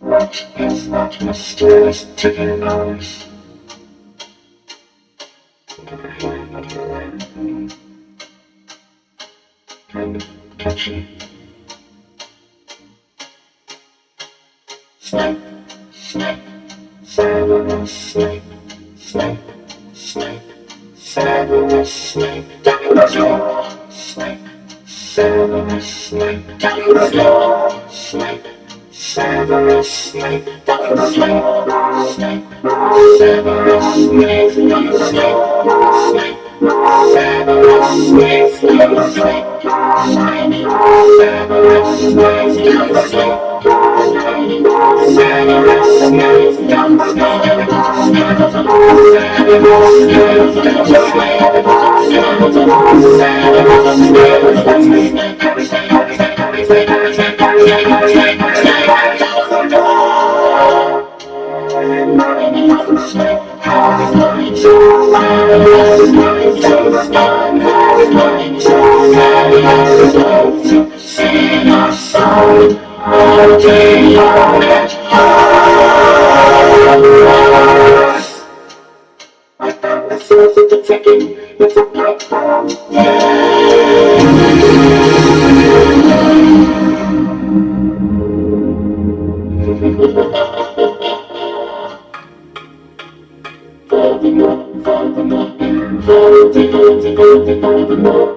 What is that mysterious ticking noise? Kind of catchy. Snake, snake, fabulous snake, snake, snake, fabulous snake, down the floor, snake, fabulous snake, down the floor, snake, fabulous snake, down the floor, snake, fabulous snake, down the floor, snake, fabulous snake, down the floor, shiny, fabulous snake, down the floor. Follow the